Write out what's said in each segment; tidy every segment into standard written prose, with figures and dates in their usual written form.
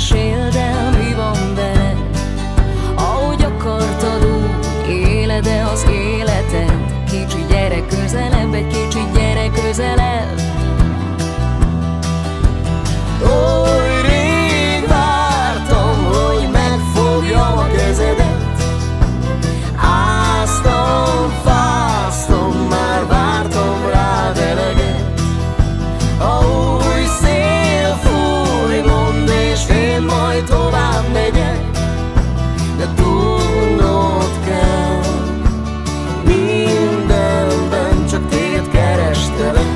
meséld el, mi van veled. Ahogy akartad, úgy éled-e az életed. Kicsi gyere közelebb, egy kicsi gyere közelebb. Oly rég vártam, hogy megfogjam a kezedet. Áztam, fáztam, már vártam rád eleget. A új szél fúj, mondd, és én majd tovább megyek. De tudnod kell, mindenben csak téged kerestelek.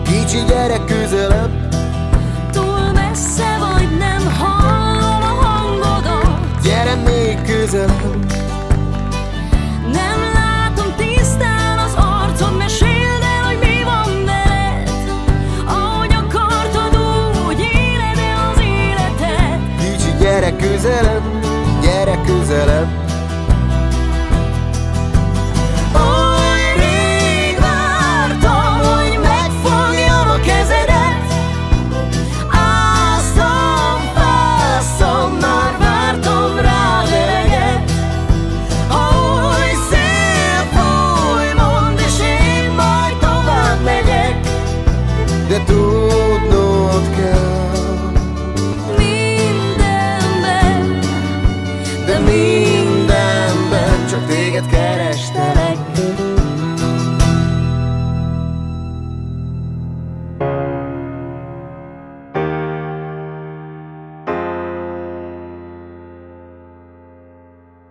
Kicsi gyere közelebb. Túl messze vagy, nem hallom a hangodat. Gyere még közelebb. Nem látom tisztán az arcod, meséld el, hogy mi van veled. Ahogy akartad, úgy éled-e az életed. Kicsi gyere közelebb, gyere közelebb. De tudnod kell, mindenben, de mindenben csak téged kerestelek.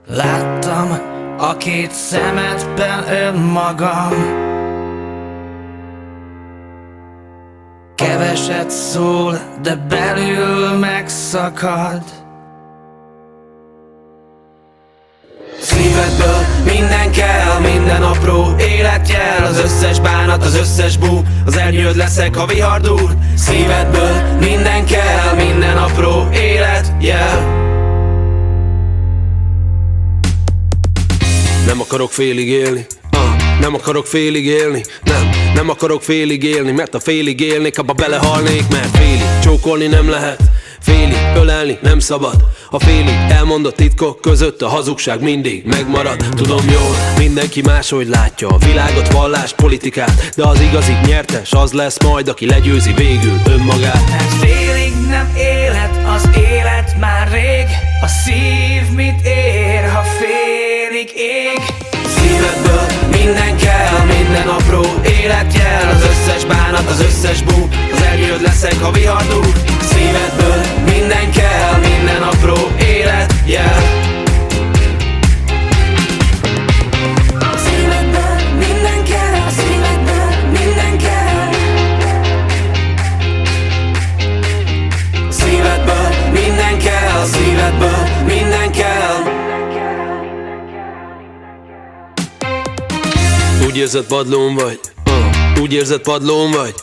Láttam a két szemedben önmagam. Keveset szól, de belül megszakad. Szívedből minden kell, minden apró életjel. Az összes bánat, az összes bú, az ernyőd leszek, ha vihar dúl. Szívedből minden kell, minden apró életjel. Nem akarok félig élni, nem akarok félig élni, nem akarok félig élni, mert ha félig élnék, abba belehalnék. Mert félig csókolni nem lehet, félig ölelni nem szabad. A félig elmondott titkok között a hazugság mindig megmarad. Tudom jól, mindenki máshogy látja a világot, vallást, politikát, de az igazi nyertes az lesz majd, aki legyőzi végül önmagát. Mert félig nem élet, az élet már rég. A szív mit ér, ha félig ég? Szívedből minden kell, minden apró életjel. Az összes bánat, az összes bú, az ernyőd leszek, ha vihar dúl. Szívedből minden kell, minden apró életjel. Szívedből minden kell, szívedből minden kell. Szívedből minden kell, szívedből minden kell. Úgy érzed padlón vagy, úgy érzed padlón vagy.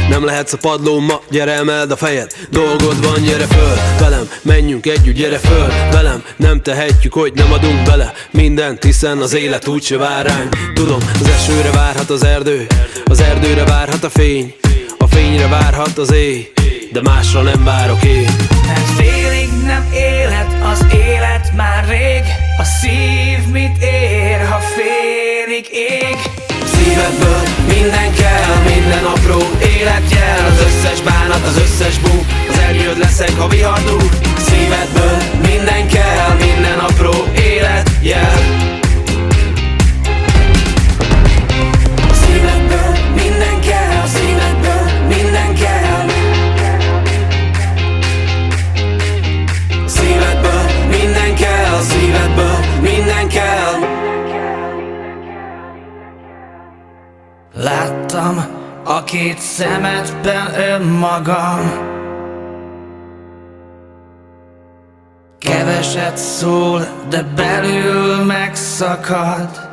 Nem lehetsz a padlón ma, gyere emeld a fejed. Dolgod van, gyere föl, velem menjünk együtt, gyere föl, velem. Nem tehetjük, hogy nem adunk bele mindent, hiszen az élet úgyse vár ránk. Tudom, az esőre várhat az erdő, az erdőre várhat a fény, a fényre várhat az éj, de másra nem várok én. Mert félig nem élet, az élet már rég. A szív mit ér, ha félig ég? Szívedből minden kell, minden apró életjel. Az összes bánat, az összes bú, az ernyőd leszek, ha vihar dúl. Szívedből minden kell, minden apró életjel. Szívedből minden kell, szívedből minden kell. Szívedből minden kell, szívedből minden kell. Láttam a két szemedben önmagam. Keveset szól, de belül megszakad.